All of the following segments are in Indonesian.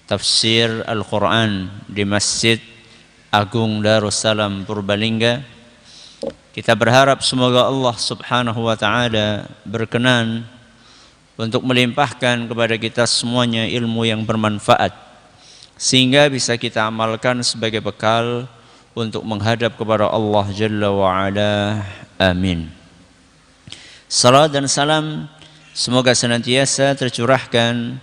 Tafsir Al-Quran di Masjid Agung Darussalam Purbalingga. Kita berharap semoga Allah Subhanahu wa Ta'ala berkenan untuk melimpahkan kepada kita semuanya ilmu yang bermanfaat, sehingga bisa kita amalkan sebagai bekal untuk menghadap kepada Allah Jalla wa'ala. Amin. Salat dan salam semoga senantiasa tercurahkan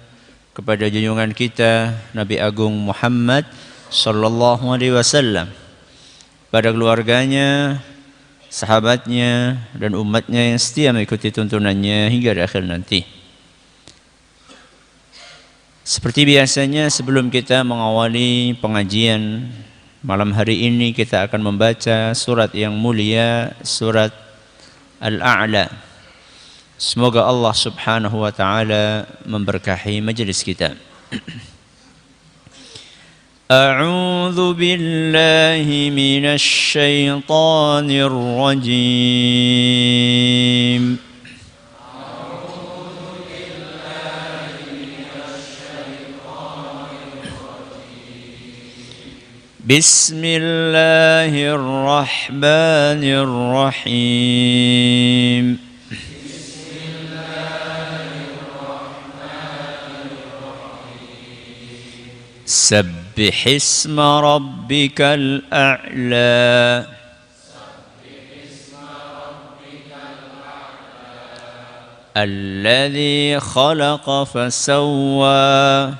kepada junjungan kita Nabi Agung Muhammad sallallahu alaihi wasallam, pada keluarganya, sahabatnya, dan umatnya yang setia mengikuti tuntunannya hingga di akhir nanti. Seperti biasanya, sebelum kita mengawali pengajian malam hari ini, kita akan membaca surat yang mulia, surat Al-A'la. Semoga Allah Subhanahu wa Ta'ala memberkahi majelis kita. A'udzu billahi minasy syaithanir rajim. Bismillahirrahmanirrahim. سبح اسم ربك الأعلى الذي خلق فسوى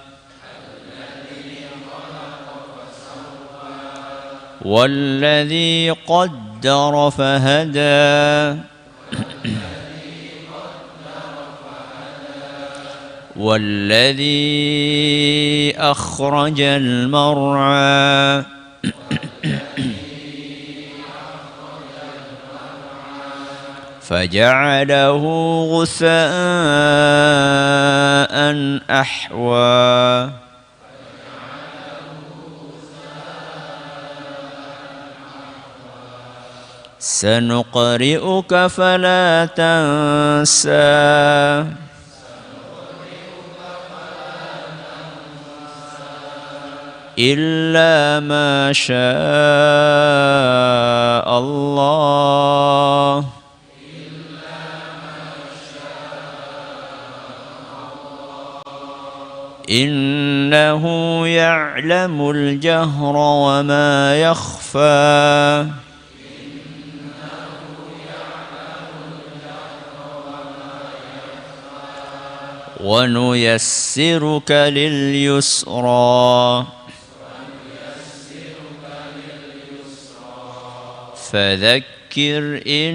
والذي قدر فهدى والذي أخرج المرعى فجعله غثاء أحوى سنقرئك فلا تنسى إلا ما شاء الله إنه يعلم الجهر وما يخفى ونيسرك لليسرى فذكر إن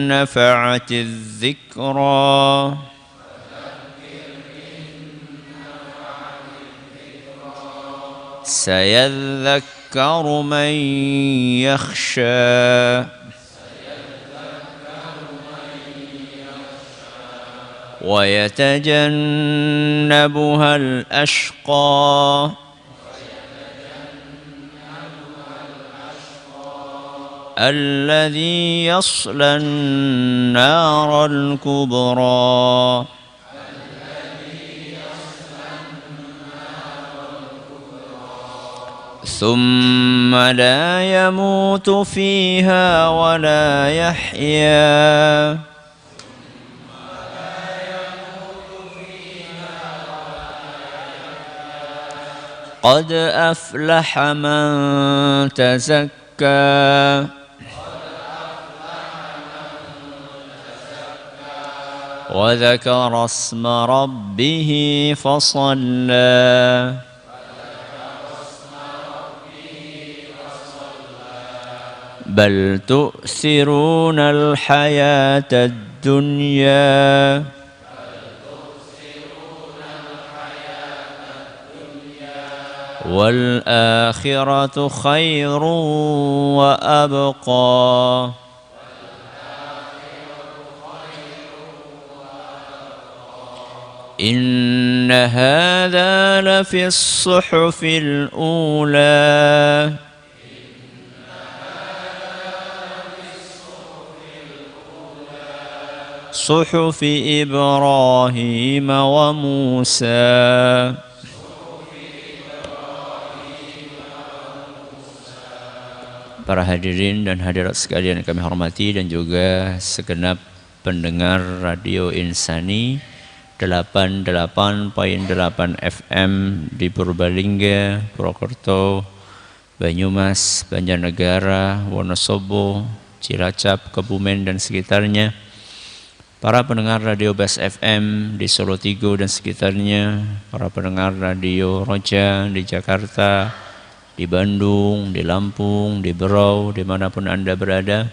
نفعت الذكرى سيذكر من يخشى ويتجنبها الأشقى الذي يصلى النار الكبرى ثم لا يموت فيها ولا يحيا قد أفلح من تزكى وذكر اسم ربه فصلى بل تؤثرون الحياة الدنيا والآخرة خير وأبقى إن هذا لفي الصحف الأولى صحف إبراهيم وموسى. Para hadirin dan hadirat sekalian yang kami hormati, dan juga segenap pendengar Radio Insani 88.8 FM di Purbalingga, Purwokerto, Banyumas, Banjarnegara, Wonosobo, Cilacap, Kebumen dan sekitarnya. Para pendengar Radio Bas FM di Solo Tigo dan sekitarnya, para pendengar Radio Roja di Jakarta, di Bandung, di Lampung, di Berau, dimanapun Anda berada.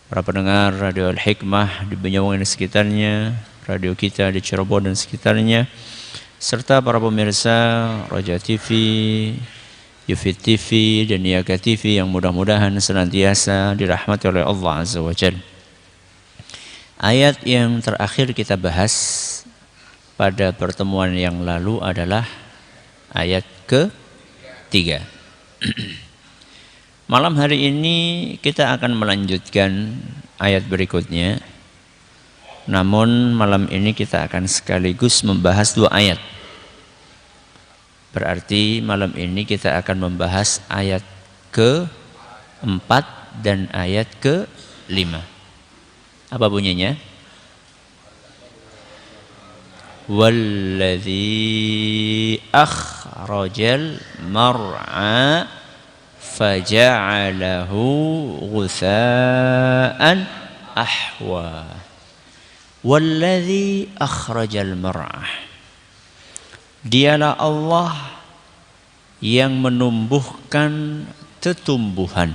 Para pendengar Radio Al-Hikmah di Banyuwangi dan sekitarnya, radio kita di Cirebon dan sekitarnya, serta para pemirsa Roja TV, Yufid TV, dan Niaga TV yang mudah-mudahan senantiasa dirahmati oleh Allah Azza wa Jalla. Ayat yang terakhir kita bahas pada pertemuan yang lalu adalah ayat ke-3. Malam hari ini kita akan melanjutkan ayat berikutnya. Namun malam ini kita akan sekaligus membahas 2 ayat. Berarti malam ini kita akan membahas ayat ke-4 dan ayat ke-5. Apa bunyinya? Walladzi akhrajal mar'a faja'alahu ghutha'an ahwa. Walladzi akhrajal mar'ah, dialah Allah yang menumbuhkan tetumbuhan.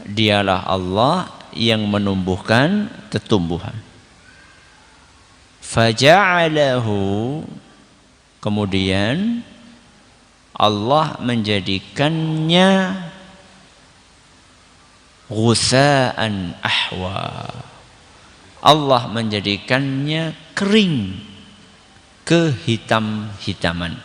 Dialah Allah yang menumbuhkan tetumbuhan. Faja'alahu, kemudian Allah menjadikannya ghutha'an ahwa. Allah menjadikannya kering, kehitam-hitaman.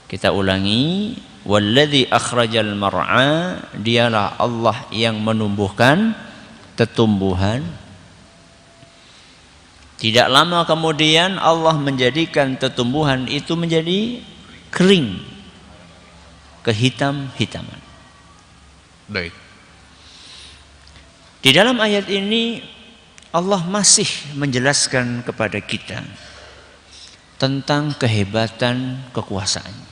Kita ulangi, walladzi akhrajal mar'a, dialah Allah yang menumbuhkan tetumbuhan. Tidak lama kemudian Allah menjadikan tetumbuhan itu menjadi kering, kehitam-hitaman. Baik. Di dalam ayat ini Allah masih menjelaskan kepada kita tentang kehebatan kekuasaannya.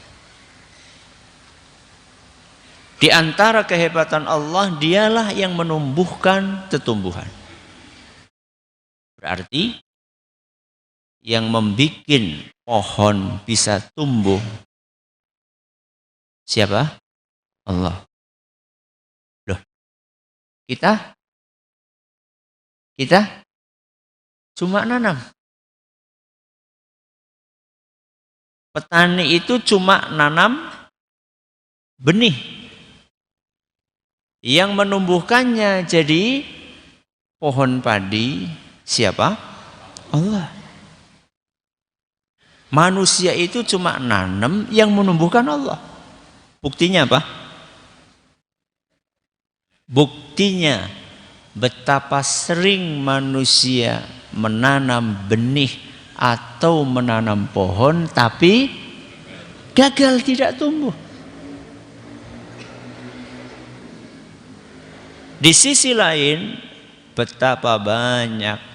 Di antara kehebatan Allah, dialah yang menumbuhkan tetumbuhan. Berarti yang membuat pohon bisa tumbuh siapa? Allah. Loh, kita cuma nanam. Petani itu cuma nanam benih. Yang menumbuhkannya jadi pohon padi siapa? Allah. Manusia itu cuma nanam, yang menumbuhkan Allah. Buktinya apa? Buktinya betapa sering manusia menanam benih atau menanam pohon tapi gagal, tidak tumbuh. Di sisi lain, betapa banyak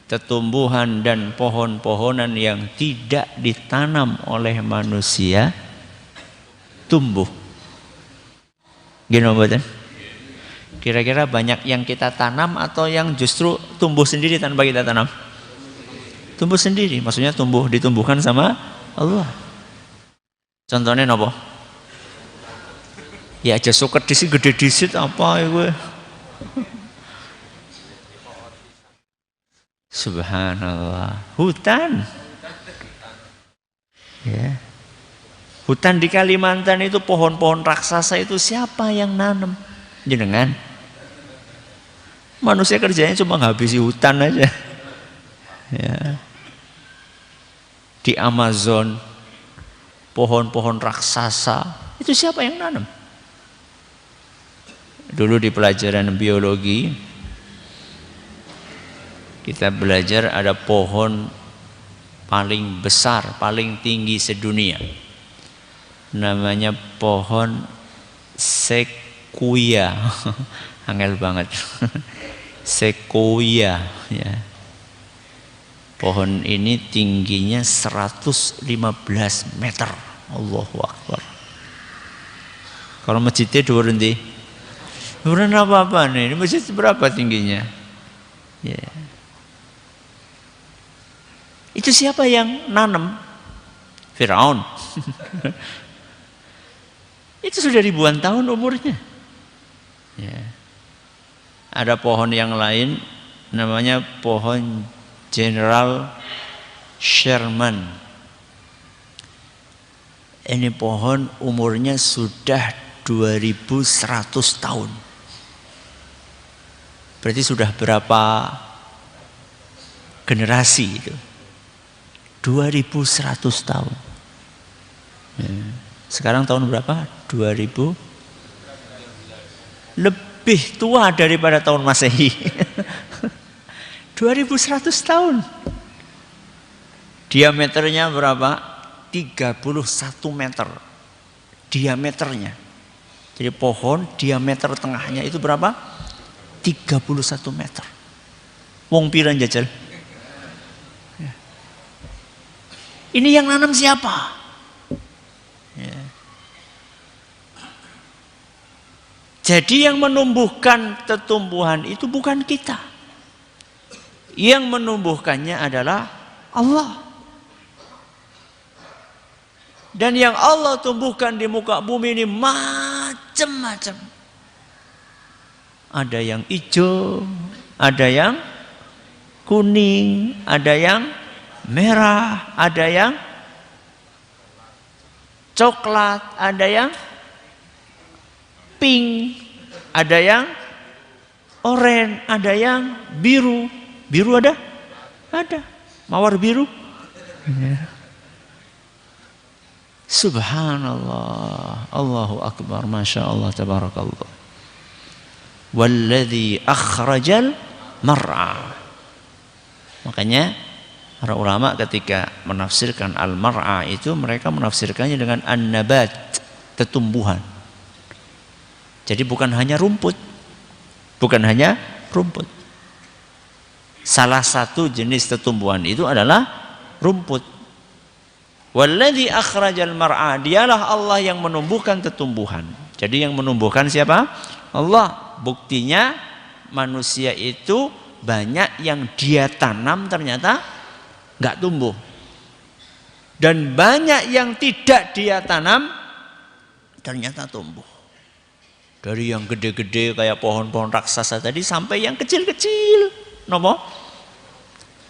tetumbuhan dan pohon-pohonan yang tidak ditanam oleh manusia tumbuh. Gini buatan? Kira-kira banyak yang kita tanam atau yang justru tumbuh sendiri tanpa kita tanam? Tumbuh sendiri, maksudnya ditumbuhkan sama Allah. Contohnya apa? Ya aja suket disit gede disit apa ya gue? Subhanallah. Hutan. Ya. Hutan di Kalimantan itu pohon-pohon raksasa itu siapa yang nanam? Jenengan. Manusia kerjanya cuma nghabisi hutan aja. Ya. Di Amazon pohon-pohon raksasa itu siapa yang nanam? Dulu di pelajaran biologi kita belajar ada pohon paling besar, paling tinggi sedunia. Namanya pohon sequoia. Angel banget. Sequoia ya. Pohon ini tingginya 115 meter. Allahu Akbar. Kalau masjidnya dua nanti, dua apa nih? Ini masjid berapa tingginya? Ya. Itu siapa yang nanam? Firaun. Itu sudah ribuan tahun umurnya. Ya. Ada pohon yang lain, namanya pohon General Sherman. Ini pohon umurnya sudah 2100 tahun. Berarti sudah berapa generasi itu? 2100 tahun. Sekarang tahun berapa? 2000. Lebih tua daripada tahun Masehi. 2100 tahun. Diameternya berapa? 31 meter. Diameternya. Jadi pohon diameter tengahnya itu berapa? 31 meter. Wong piran jajal. Ya. Ini yang nanam siapa? Ya. Jadi yang menumbuhkan tumbuhan itu bukan kita. Yang menumbuhkannya adalah Allah. Dan yang Allah tumbuhkan di muka bumi ini macam-macam. Ada yang hijau, ada yang kuning, ada yang merah, ada yang coklat, ada yang pink, ada yang oranye, ada yang biru. Biru ada? Ada. Mawar biru? Ya. Subhanallah. Allahu Akbar. Masya Allah. Tabarakallah. Walladhi akhrajal mar'a. Makanya para ulama ketika menafsirkan al-mar'a itu mereka menafsirkannya dengan an-nabat, tumbuhan. Jadi bukan hanya rumput. Bukan hanya rumput. Salah satu jenis tumbuhan itu adalah rumput. Walladzi akhrajal mar'a, dialah Allah yang menumbuhkan tumbuhan. Jadi yang menumbuhkan siapa? Allah. Buktinya manusia itu banyak yang dia tanam ternyata enggak tumbuh. Dan banyak yang tidak dia tanam ternyata tumbuh. Dari yang gede-gede kayak pohon-pohon raksasa tadi sampai yang kecil-kecil. Nopo?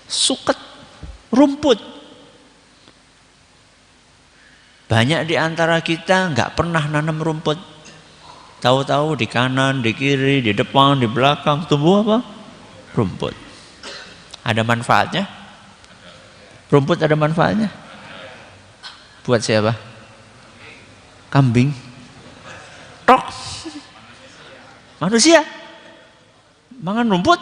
Suket, rumput. Banyak di antara kita nggak pernah nanam rumput. Tahu-tahu di kanan, di kiri, di depan, di belakang tumbuh apa? Rumput. Ada manfaatnya? Rumput ada manfaatnya? Buat siapa? Kambing? Tok? Manusia? Makan rumput?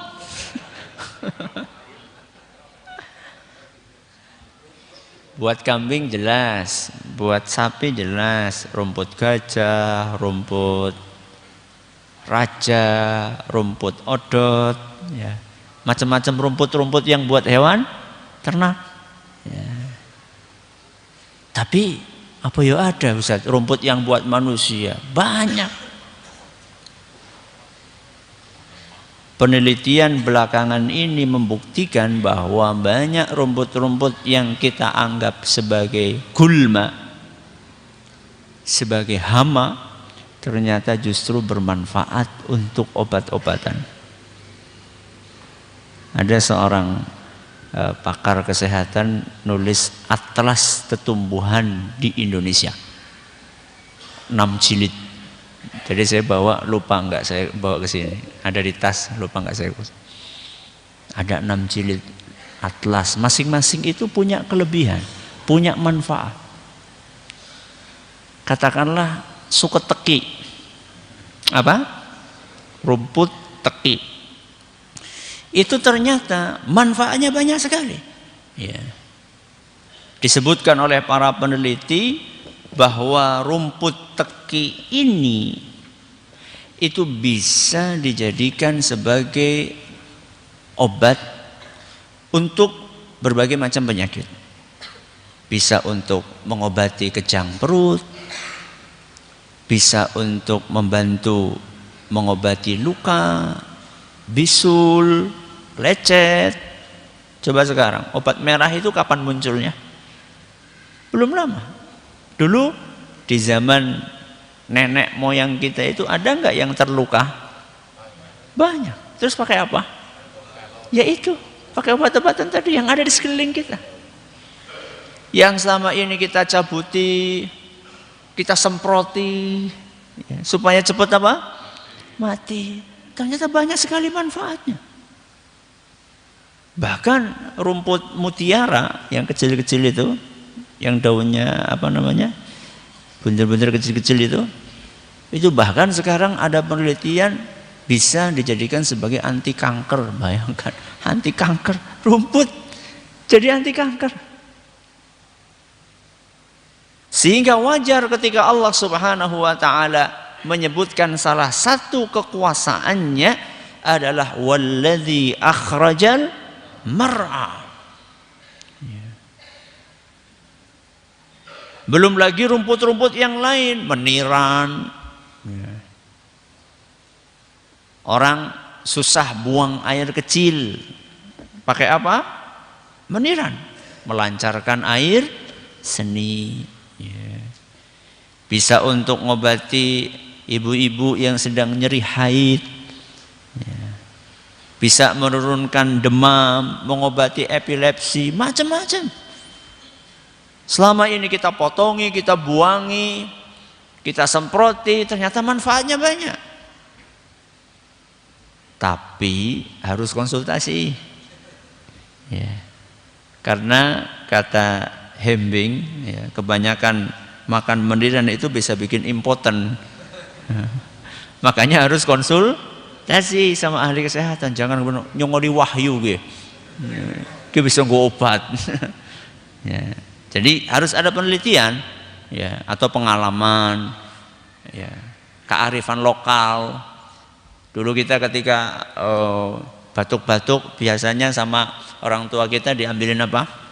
Buat kambing jelas, buat sapi jelas, rumput gajah, rumput raja, rumput odot, ya. Macam-macam rumput-rumput yang buat hewan ternak. Ya. Tapi apa ya ada Ustaz, rumput yang buat manusia banyak. Penelitian belakangan ini membuktikan bahwa banyak rumput-rumput yang kita anggap sebagai gulma, sebagai hama, ternyata justru bermanfaat untuk obat-obatan. Ada seorang pakar kesehatan nulis atlas tumbuhan di Indonesia, 6 jilid. Jadi saya bawa, lupa enggak saya bawa ke sini. Ada di tas, lupa enggak saya. Ada 6 jilid atlas. Masing-masing itu punya kelebihan, punya manfaat. Katakanlah suket teki. Apa? rumput teki. Itu ternyata manfaatnya banyak sekali. Ya. Disebutkan oleh para peneliti bahwa rumput teki ini itu bisa dijadikan sebagai obat untuk berbagai macam penyakit. Bisa untuk mengobati kejang perut, bisa untuk membantu mengobati luka, bisul, lecet. Coba sekarang, obat merah itu kapan munculnya? Belum lama. Dulu di zaman nenek moyang kita itu ada nggak yang terluka? Banyak. Terus pakai apa? Ya itu, pakai obat-obatan tadi yang ada di sekeliling kita. Yang selama ini kita cabuti, kita semproti, ya, supaya cepat apa? Mati. Ternyata banyak sekali manfaatnya. Bahkan rumput mutiara yang kecil-kecil itu, yang daunnya apa namanya, bunder-bunder kecil-kecil itu bahkan sekarang ada penelitian bisa dijadikan sebagai anti kanker. Bayangkan, anti kanker, rumput jadi anti kanker. Sehingga wajar ketika Allah Subhanahu wa taala menyebutkan salah satu kekuasaannya adalah walladzi akhrajal mar'a. Belum lagi rumput-rumput yang lain, meniran. Orang susah buang air kecil. Pakai apa? Meniran. Melancarkan air seni. Bisa untuk mengobati ibu-ibu yang sedang nyeri haid. Bisa menurunkan demam, mengobati epilepsi, macam-macam. Selama ini kita potongi, kita buangi, kita semproti, ternyata manfaatnya banyak. Tapi harus konsultasi. Ya. Karena kata Hembing, ya, kebanyakan makan meniran itu bisa bikin impoten. Makanya harus konsultasi sama ahli kesehatan. Jangan nyongoli wahyu gitu. Dia bisa nggak obat. Ya. Jadi harus ada penelitian, ya, atau pengalaman, ya, kearifan lokal. Dulu kita ketika batuk-batuk biasanya sama orang tua kita diambilin apa?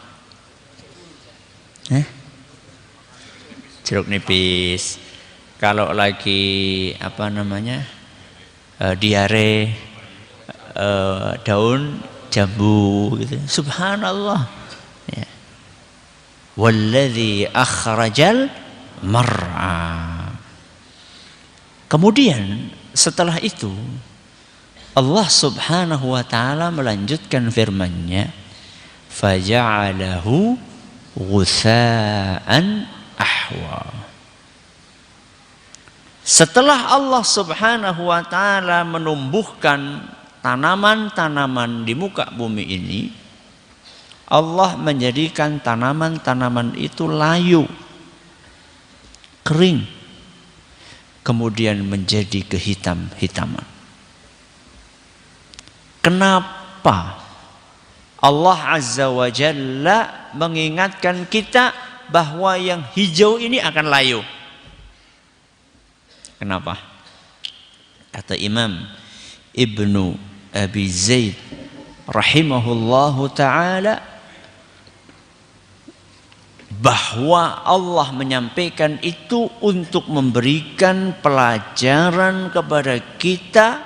Jeruk nipis. Kalau lagi apa namanya diare, daun jambu, gitu. Subhanallah. Ya. Walladzi akhrajal mar'a. Kemudian setelah itu Allah Subhanahu wa taala melanjutkan firman-Nya, faja'alahu ghutsa'an ahwa. Setelah Allah Subhanahu wa taala menumbuhkan tanaman-tanaman di muka bumi ini, Allah menjadikan tanaman-tanaman itu layu, kering, kemudian menjadi kehitam-hitaman. Kenapa Allah Azza wa Jalla mengingatkan kita bahwa yang hijau ini akan layu? Kenapa? Kata Imam Ibnu Abi Zaid rahimahullahu ta'ala, bahwa Allah menyampaikan itu untuk memberikan pelajaran kepada kita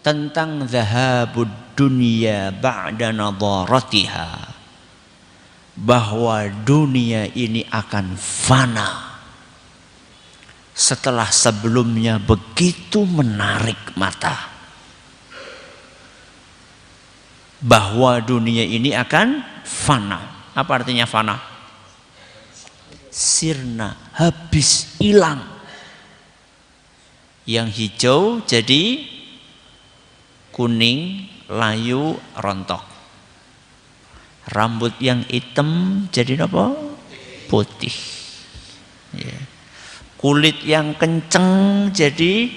tentang zahabud dunya ba'da nadaratiha, bahwa dunia ini akan fana setelah sebelumnya begitu menarik mata. Bahwa dunia ini akan fana. Apa artinya fana? Sirna, habis, hilang. Yang hijau jadi kuning, layu, rontok. Rambut yang hitam jadi apa? Putih. Ya. Kulit yang kenceng jadi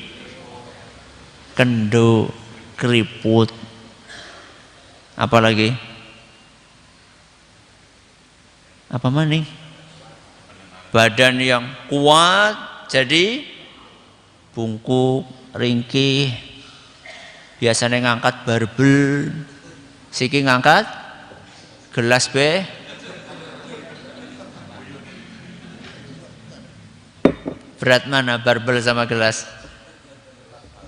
kendo, keriput. Apalagi? Apa maning? Badan yang kuat jadi bungkuk, ringkih. Biasanya ngangkat barbel, siki ngangkat gelas be. Berat mana barbel sama gelas?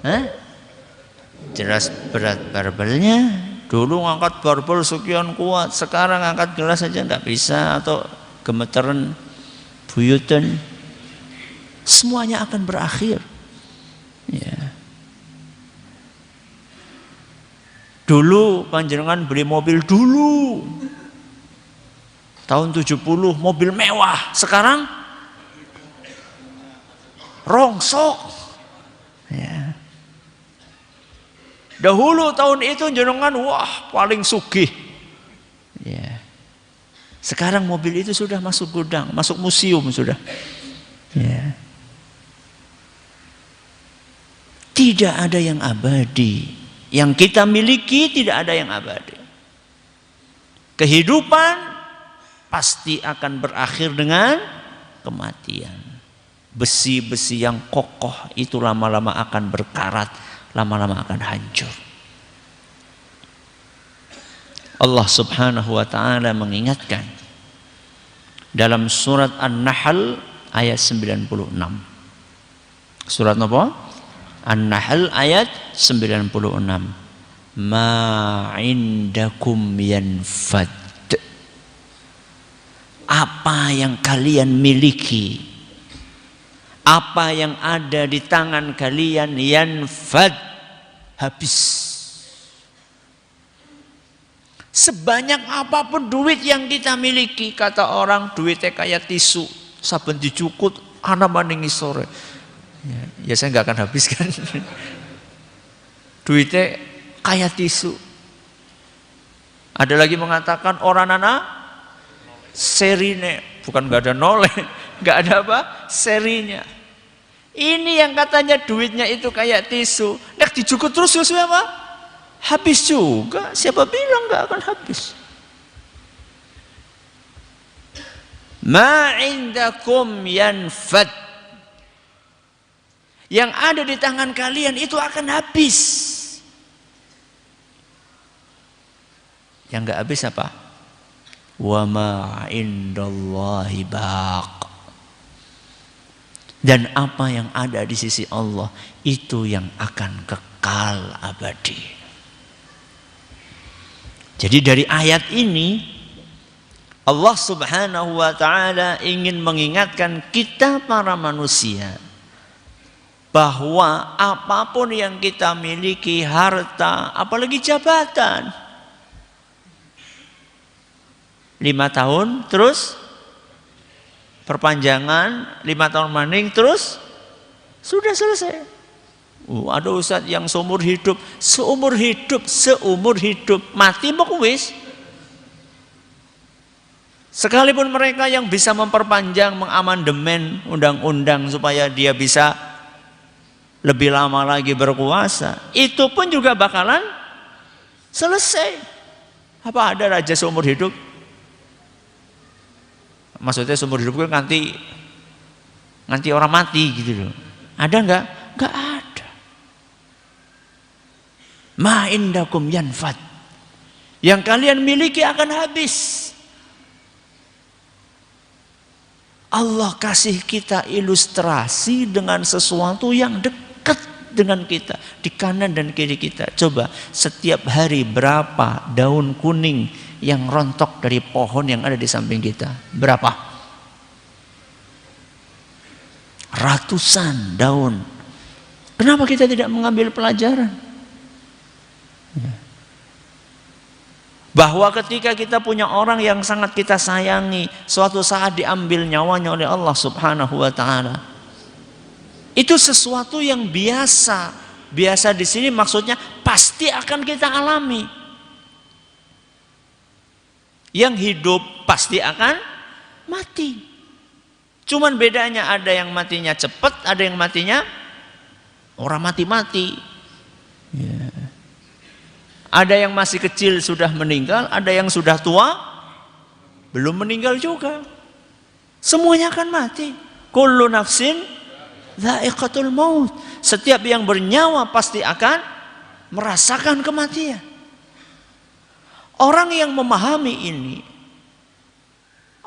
Hah? Jelas berat barbelnya. Dulu ngangkat barbel sekian kuat, sekarang ngangkat gelas aja nggak bisa, atau gemeteran buyutan. Semuanya akan berakhir. Ya. Dulu panjenengan beli mobil dulu tahun 70 mobil mewah, sekarang rongsok. Ya. Dahulu tahun itu jenengan wah paling sugih. Ya. Sekarang mobil itu sudah masuk gudang, masuk museum sudah. Ya. Tidak ada yang abadi. Yang kita miliki tidak ada yang abadi. Kehidupan pasti akan berakhir dengan kematian. Besi-besi yang kokoh itu lama-lama akan berkarat, lama-lama akan hancur. Allah Subhanahu wa taala mengingatkan dalam surat An-Nahl ayat 96. Surat apa? An-Nahl ayat 96. Ma indakum yanfad. Apa yang kalian miliki, apa yang ada di tangan kalian, yanfad, habis. Sebanyak apapun duit yang kita miliki, kata orang duitnya kayak tisu, saben dicukut ana maning sore. Ya saya nggak akan habiskan. Duitnya kayak tisu. Ada lagi mengatakan orang anak serine, bukan nggak ada nolnya, nggak ada apa serinya. Ini yang katanya duitnya itu kayak tisu, nek dicukut terus apa? Habis juga. Siapa bilang nggak akan habis? Ma indakum yanfad. Yang ada di tangan kalian itu akan habis. Yang nggak habis apa? Wa ma indallahi baq. Dan apa yang ada di sisi Allah itu yang akan kekal abadi. Jadi dari ayat ini Allah Subhanahu wa taala ingin mengingatkan kita para manusia bahwa apapun yang kita miliki, harta, apalagi jabatan, 5 tahun terus perpanjangan, 5 tahun maning terus sudah selesai. Ada ustadz yang seumur hidup mati mau wis. Sekalipun mereka yang bisa memperpanjang, mengamandemen undang-undang supaya dia bisa lebih lama lagi berkuasa, itu pun juga bakalan selesai. Apa ada raja seumur hidup? Maksudnya seumur hidup kan nganti orang mati gitu loh. Ada enggak? Enggak ada. Ma indakum yanfad. Yang kalian miliki akan habis. Allah kasih kita ilustrasi dengan sesuatu yang dekat dengan kita, di kanan dan kiri kita. Coba setiap hari berapa daun kuning yang rontok dari pohon yang ada di samping kita? Berapa? Ratusan daun. Kenapa kita tidak mengambil pelajaran? Bahwa ketika kita punya orang yang sangat kita sayangi, suatu saat diambil nyawanya oleh Allah Subhanahu wa taala. Itu sesuatu yang biasa. Biasa di sini maksudnya pasti akan kita alami. Yang hidup pasti akan mati. Cuman bedanya ada yang matinya cepat, ada yang matinya orang mati-mati. Ada yang masih kecil sudah meninggal, ada yang sudah tua belum meninggal juga. Semuanya akan mati. Kullu nafsin dha'iqatul maut. Setiap yang bernyawa pasti akan merasakan kematian. Orang yang memahami ini,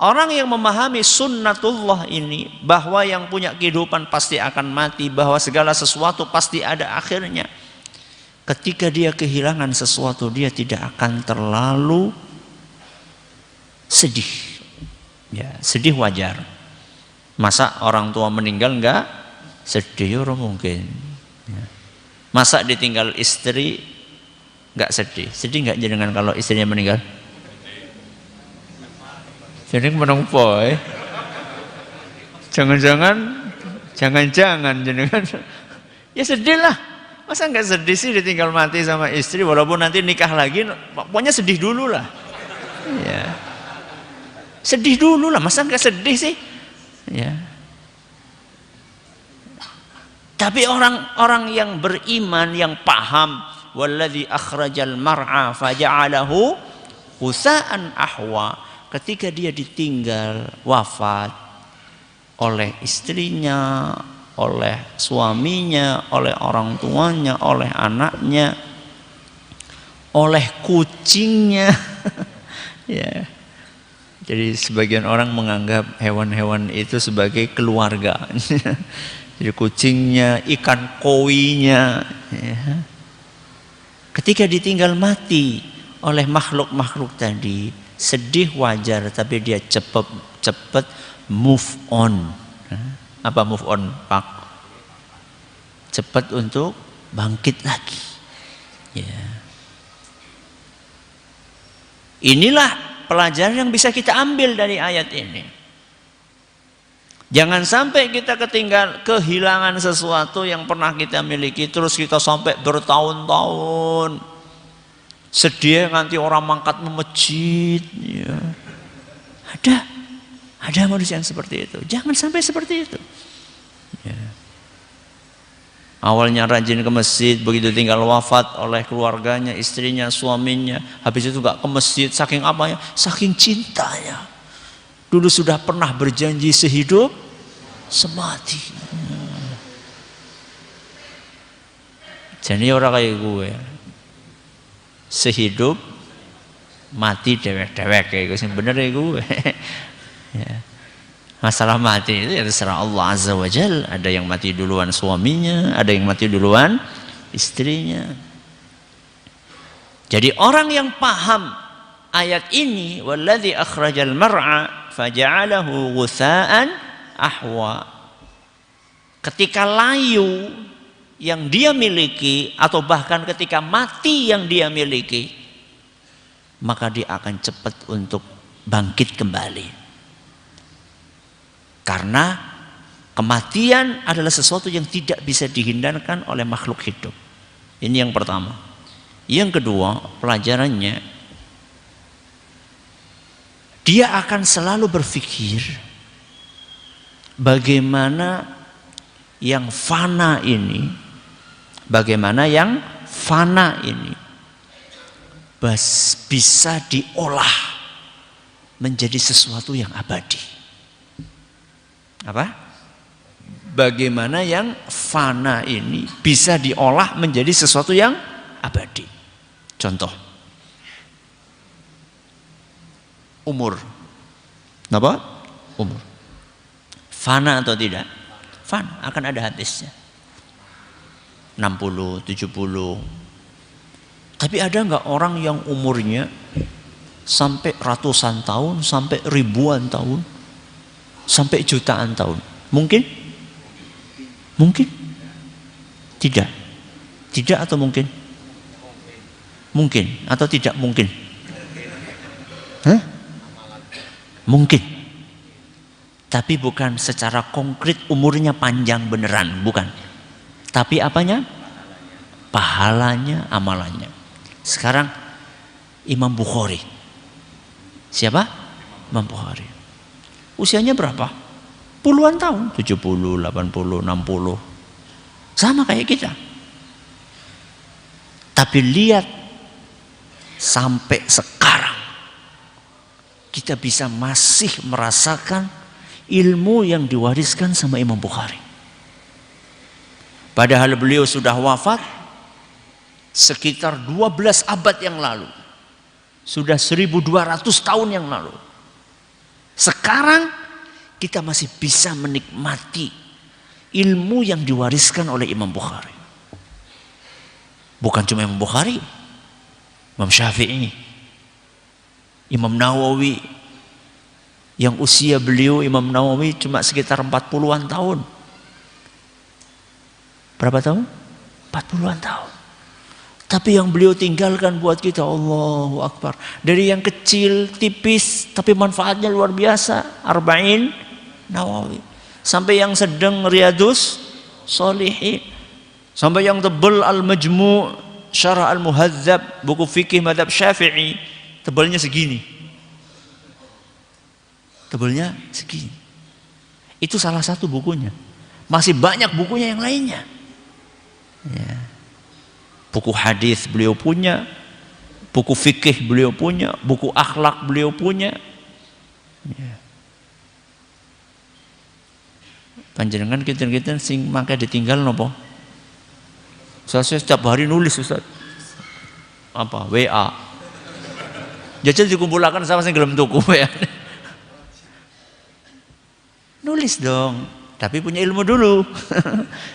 orang yang memahami sunnatullah ini, bahwa yang punya kehidupan pasti akan mati, bahwa segala sesuatu pasti ada akhirnya. Ketika dia kehilangan sesuatu, dia tidak akan terlalu sedih. Ya, sedih wajar. Masa orang tua meninggal enggak sedih? Orang mungkin. Ya. Masa ditinggal istri enggak sedih? Sedih enggak jenengan kalau istrinya meninggal? Jadi menang poy. Jangan-jangan jenengan. Ya sedih lah. Masa nggak sedih sih ditinggal mati sama istri, walaupun nanti nikah lagi, pokoknya sedih dulu lah. Ya. Sedih dulu lah, masa nggak sedih sih? Ya. Tapi orang-orang yang beriman, yang paham, walladzi akhrajal mar'a faja'alahu husa'an ahwa, ketika dia ditinggal wafat oleh istrinya, oleh suaminya, oleh orang tuanya, oleh anaknya, oleh kucingnya. Ya. Jadi sebagian orang menganggap hewan-hewan itu sebagai keluarga. Jadi kucingnya, ikan koinya. Ya. Ketika ditinggal mati oleh makhluk-makhluk tadi, sedih wajar, tapi dia cepat move on. Apa move on, Pak? Cepat untuk bangkit lagi. Ya. Inilah pelajaran yang bisa kita ambil dari ayat ini. Jangan sampai kita kehilangan sesuatu yang pernah kita miliki, terus kita sampai bertahun-tahun sedih, nanti orang mangkat memejit. Ya. Ada manusia yang seperti itu. Jangan sampai seperti itu. Ya. Awalnya rajin ke masjid, begitu tinggal wafat oleh keluarganya, istrinya, suaminya, habis itu gak ke masjid, saking apanya? Saking cintanya. Dulu sudah pernah berjanji sehidup semati. Jadi orang kayak gue, sehidup mati dewek-dewek kayak gue, bener ya gue. Ya. Masalah mati itu ya terserah Allah Azza wa Jal. Ada yang mati duluan suaminya, ada yang mati duluan istrinya. Jadi orang yang paham ayat ini, walladzi akhrajal mar'a faja'alahu ghutha'an ahwa, ketika layu yang dia miliki, atau bahkan ketika mati yang dia miliki, maka dia akan cepat untuk bangkit kembali. Karena kematian adalah sesuatu yang tidak bisa dihindarkan oleh makhluk hidup. Ini yang pertama. Yang kedua, pelajarannya, dia akan selalu berpikir bagaimana yang fana ini, bisa diolah menjadi sesuatu yang abadi. Apa? Bagaimana yang fana ini bisa diolah menjadi sesuatu yang abadi. Contoh, umur. Apa? Umur. Fana atau tidak? Fana, akan ada habisnya. 60, 70. Tapi ada nggak orang yang umurnya sampai ratusan tahun, sampai ribuan tahun, sampai jutaan tahun? Mungkin? Mungkin? Tidak. Tidak atau mungkin? Mungkin atau tidak mungkin? Hah? Mungkin. Tapi bukan secara konkret umurnya panjang beneran, bukan. Tapi apanya? Pahalanya, amalannya. Sekarang Imam Bukhari. Siapa? Imam Bukhari. Usianya berapa? Puluhan tahun, 70, 80, 60. Sama kayak kita. Tapi lihat sampai sekarang kita bisa masih merasakan ilmu yang diwariskan sama Imam Bukhari. Padahal beliau sudah wafat sekitar 12 abad yang lalu. Sudah 1200 tahun yang lalu. Sekarang kita masih bisa menikmati ilmu yang diwariskan oleh Imam Bukhari. Bukan cuma Imam Bukhari, Imam Syafi'i, Imam Nawawi, yang usia beliau Imam Nawawi cuma sekitar 40-an tahun. Berapa tahun? 40-an tahun. Tapi yang beliau tinggalkan buat kita, Allahu Akbar. Dari yang kecil, tipis, tapi manfaatnya luar biasa. Arba'in Nawawi. Sampai yang sedang Riyadus Shalihin. Sampai yang tebal Al-Majmu' Syarah Al-Muhadzab, buku fikih madhab Syafi'i. Tebalnya segini. Tebalnya segini. Itu salah satu bukunya. Masih banyak bukunya yang lainnya. Ya. Buku hadis beliau punya, buku fikih beliau punya, buku akhlak beliau punya. Ya. Panjenengan kita sing maka ditinggal nopo? Saya setiap hari nulis Ustaz. Apa? WA. Jajal dikumpulkan sama sing gelem tuku ya. Nulis dong, tapi punya ilmu dulu.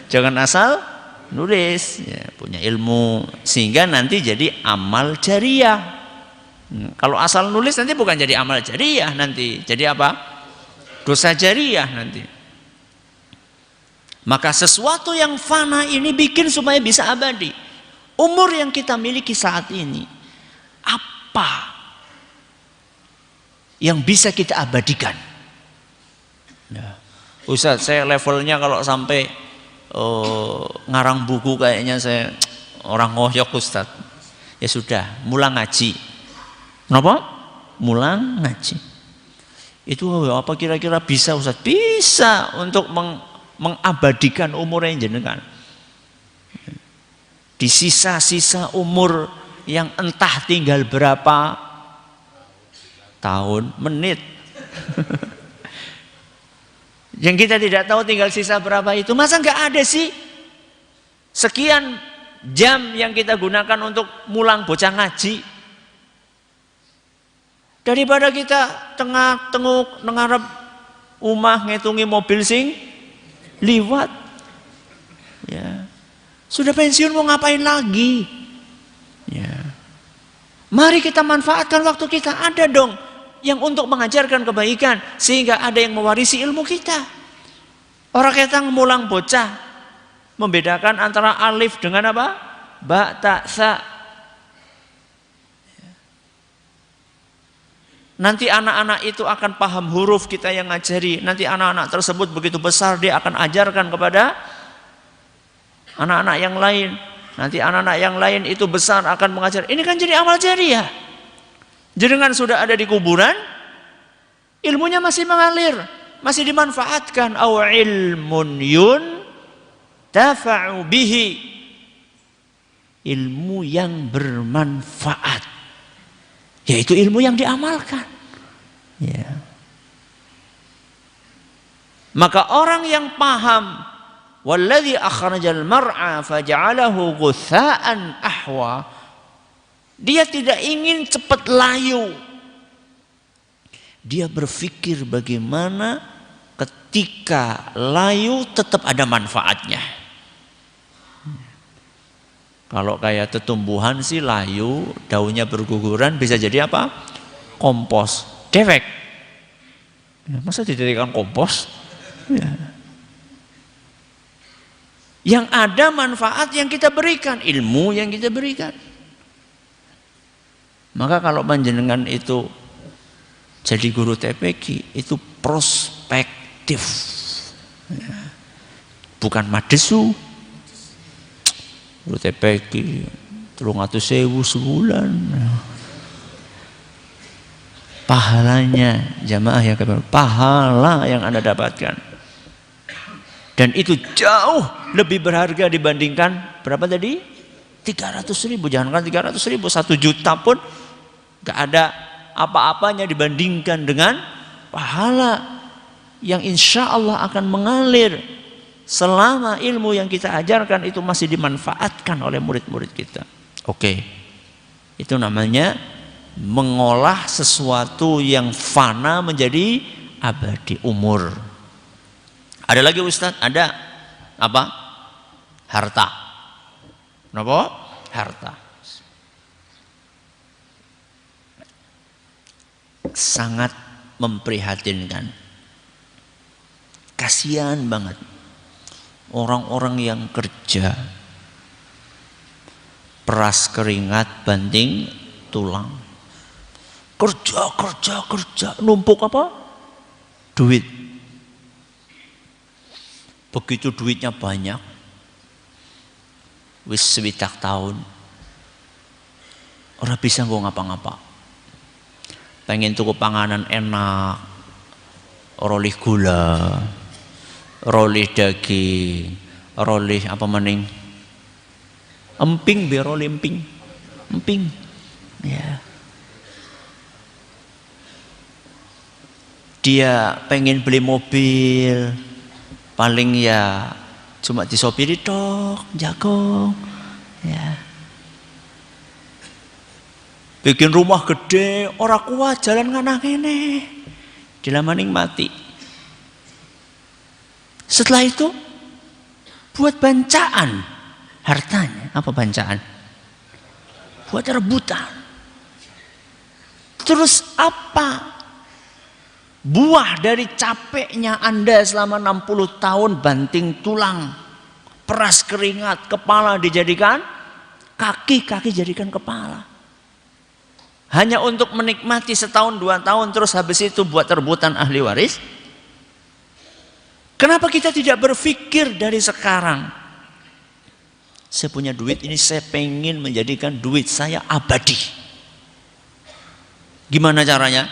Jangan asal nulis, ya, punya ilmu sehingga nanti jadi amal jariah. Kalau asal nulis nanti bukan jadi amal jariah, nanti jadi apa? Dosa jariah nanti. Maka sesuatu yang fana ini bikin supaya bisa abadi. Umur yang kita miliki saat ini, apa yang bisa kita abadikan? Nah, Ustaz, saya levelnya kalau sampai ngarang buku kayaknya saya orang ngoyok Ustaz. Ya sudah, mulang ngaji. Kenapa? Mulang ngaji. Itu apa kira-kira bisa Ustaz? Bisa untuk mengabadikan umur yang jenengan. Di sisa-sisa umur yang entah tinggal berapa tahun, menit. Yang kita tidak tahu tinggal sisa berapa itu. Masa nggak ada sih sekian jam yang kita gunakan untuk mulang bocah ngaji? Daripada kita tengah-tenguk nengarep umah ngitungi mobil sing liwat. Ya. Sudah pensiun mau ngapain lagi? Ya. Mari kita manfaatkan waktu kita, ada dong yang untuk mengajarkan kebaikan sehingga ada yang mewarisi ilmu kita. Orang kita mulang bocah membedakan antara alif dengan apa? Ba, ta, sa. Nanti anak-anak itu akan paham huruf kita yang ngajari. Nanti anak-anak tersebut begitu besar dia akan ajarkan kepada anak-anak yang lain. Nanti anak-anak yang lain itu besar akan mengajar. Ini kan jadi amal jariah. Jenengan sudah ada di kuburan, ilmunya masih mengalir, masih dimanfaatkan. Aw ilmun yun tafa'u bihi, ilmu yang bermanfaat, yaitu ilmu yang diamalkan. Ya. Maka orang yang paham walladzi akhrajal mar'a faja'alahu ghutha'an ahwa, dia tidak ingin cepat layu. Dia berpikir bagaimana ketika layu tetap ada manfaatnya. Kalau kayak tumbuhan sih layu, daunnya berguguran, bisa jadi apa? Kompos, dewek. Ya, masa dijadikan kompos? Ya. Yang ada manfaat yang kita berikan, ilmu yang kita berikan. Maka kalau panjenengan itu jadi guru TPQ, itu prospektif, ya. Bukan madesu. Guru TPQ 300.000 sebulan, pahalanya jamaah yang pahala yang Anda dapatkan, dan itu jauh lebih berharga dibandingkan berapa tadi? 300.000. Jangankan 300.000, 1 juta pun Gak ada apa-apanya dibandingkan dengan pahala yang insya Allah akan mengalir selama ilmu yang kita ajarkan itu masih dimanfaatkan oleh murid-murid kita. Oke, itu namanya mengolah sesuatu yang fana menjadi abadi, umur. Ada lagi Ustadz? Ada apa? Harta. Kenapa? Harta. Sangat memprihatinkan. Kasihan banget orang-orang yang kerja peras keringat banting tulang. Kerja, numpuk apa? Duit. Begitu duitnya banyak, wis sewidak tahun, ora bisa nggo ngapa-ngapa. Pengen tuku panganan enak, rolih gula, rolih daging, rolih apa maning? Emping, berolih emping. Ya. Dia pengen beli mobil, paling ya cuma disopiri tok, jago. Ya. Bikin rumah gede, orang kuat jalan ngana kene, dilamaning mati. Setelah itu buat bancaan hartanya. Apa bancaan? Buat rebutan. Terus apa buah dari capeknya Anda selama 60 tahun banting tulang, peras keringat, kepala dijadikan kaki jadikan kepala. Hanya untuk menikmati setahun 2 tahun terus habis itu buat rebutan ahli waris? Kenapa kita tidak berpikir dari sekarang? Saya punya duit ini, saya pengen menjadikan duit saya abadi. Gimana caranya?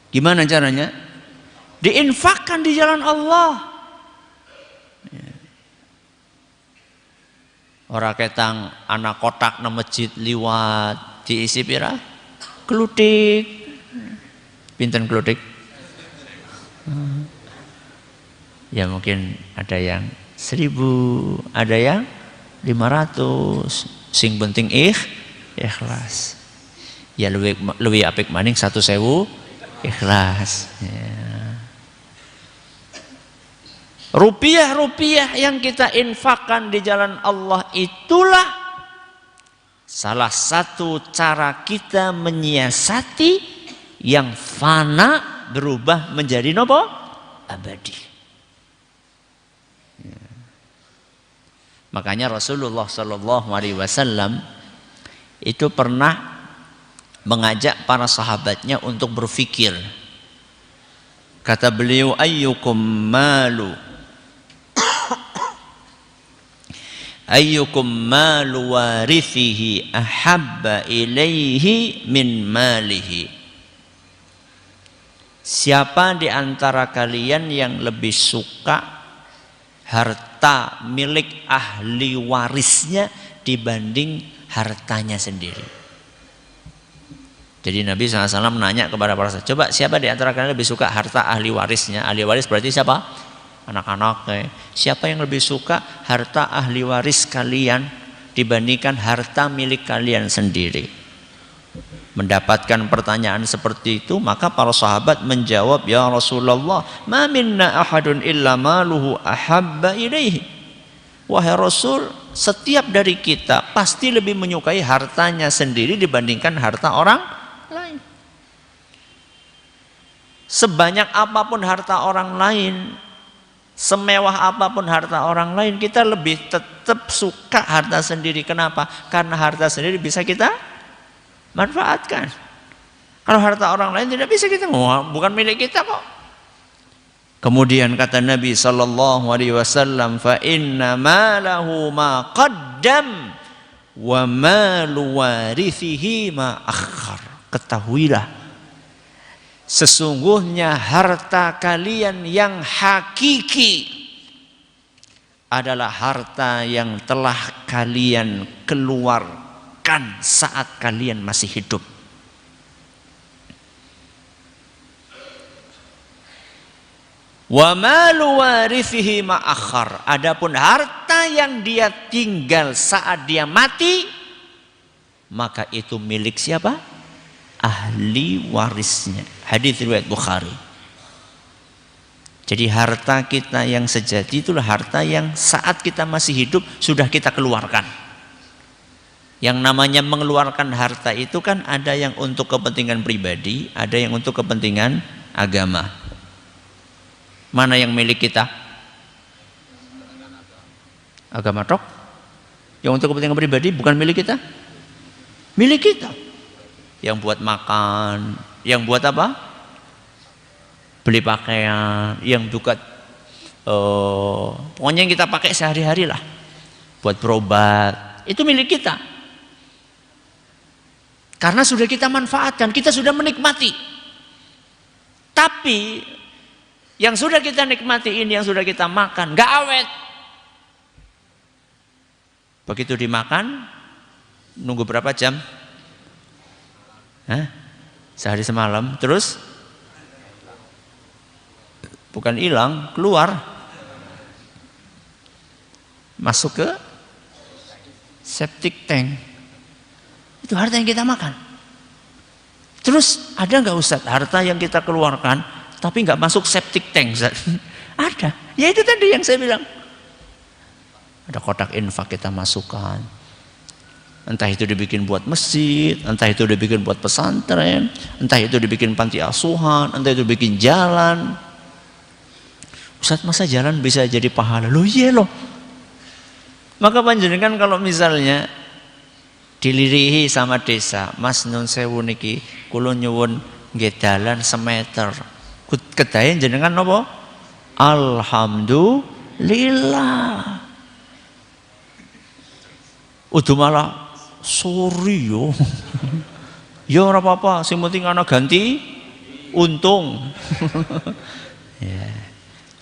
Gimana caranya? Diinfakkan di jalan Allah. Orang ketang anak kotak na masjid liwat diisi pira? Klutik. Pinten klutik? Ya mungkin ada yang 1000, ada yang 500. Sing penting ikhlas. Ya lebih apik maning 1.000 ikhlas. Ya. Rupiah-rupiah yang kita infakkan di jalan Allah itulah salah satu cara kita menyiasati yang fana berubah menjadi nopo? Abadi. Ya. Makanya Rasulullah Shallallahu Alaihi Wasallam itu pernah mengajak para sahabatnya untuk berfikir. Kata beliau, ayyukum malu warithihi ahabba ilaihi min malihi. Siapa di antara kalian yang lebih suka harta milik ahli warisnya dibanding hartanya sendiri? Jadi Nabi SAW menanya kepada para sahabat, coba siapa di antara kalian lebih suka harta ahli warisnya? Ahli waris berarti siapa? Anak-anak. Siapa yang lebih suka harta ahli waris kalian dibandingkan harta milik kalian sendiri? Mendapatkan pertanyaan seperti itu, maka para sahabat menjawab, ya Rasulullah, ma minna ahadun illa maluhu ahabba ilaihi. Wahai Rasul, setiap dari kita pasti lebih menyukai hartanya sendiri dibandingkan harta orang lain. Sebanyak apapun harta orang lain, semewah apapun harta orang lain, kita lebih tetap suka harta sendiri. Kenapa? Karena harta sendiri bisa kita manfaatkan. Kalau harta orang lain tidak bisa kita, bukan milik kita kok. Kemudian kata Nabi sallallahu alaihi wasallam, fa inna malahu ma qaddam wa malu warithihi ma akhar. Ketahuilah, sesungguhnya harta kalian yang hakiki adalah harta yang telah kalian keluar keluarkan saat kalian masih hidup. Wa malu warithihi ma'akhar. Adapun harta yang dia tinggal saat dia mati, maka itu milik siapa? Ahli warisnya. Hadis riwayat Bukhari. Jadi harta kita yang sejati itulah harta yang saat kita masih hidup sudah kita keluarkan. Yang namanya mengeluarkan harta itu kan ada yang untuk kepentingan pribadi, ada yang untuk kepentingan agama. Mana yang milik kita? Agama tok. Yang untuk kepentingan pribadi bukan milik kita? Milik kita. Yang buat makan, yang buat apa? Beli pakaian, yang juga pokoknya yang kita pakai sehari-hari lah. Buat berobat, itu milik kita. Karena sudah kita manfaatkan, kita sudah menikmati. Tapi yang sudah kita nikmati ini, yang sudah kita makan, gak awet. Begitu dimakan, nunggu berapa jam? Sehari semalam, terus bukan hilang, keluar, masuk ke septic tank. Itu harta yang kita makan. Terus ada nggak Ustadz harta yang kita keluarkan tapi nggak masuk septic tank? Ada. Ya itu tadi yang saya bilang. Ada kotak infak kita masukkan. Entah itu dibikin buat masjid, entah itu dibikin buat pesantren, entah itu dibikin panti asuhan, entah itu bikin jalan. Ustadz masa jalan bisa jadi pahala? Loh iya loh. Maka panjenengan kalau misalnya dilirihi sama desa, Mas nun sewu niki kula nyuwun nggih dalan semeter. Kedayen jenengan napa? Alhamdulillah. Udah malah sorry yo. Ya ora apa-apa, sing penting ana ganti untung. Ya.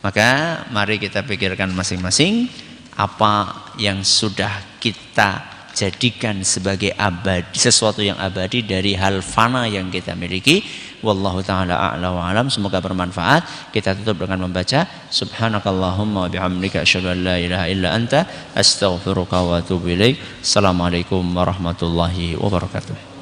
Maka mari kita pikirkan masing-masing apa yang sudah kita jadikan sebagai abadi, sesuatu yang abadi dari hal fana yang kita miliki. Wallahu taala a'la wa alam. Semoga bermanfaat. Kita tutup dengan membaca subhanakallahumma wa bihamdika asyhadu an la ilaha illa anta astaghfiruka wa atubu ilaik. Assalamualaikum warahmatullahi wabarakatuh.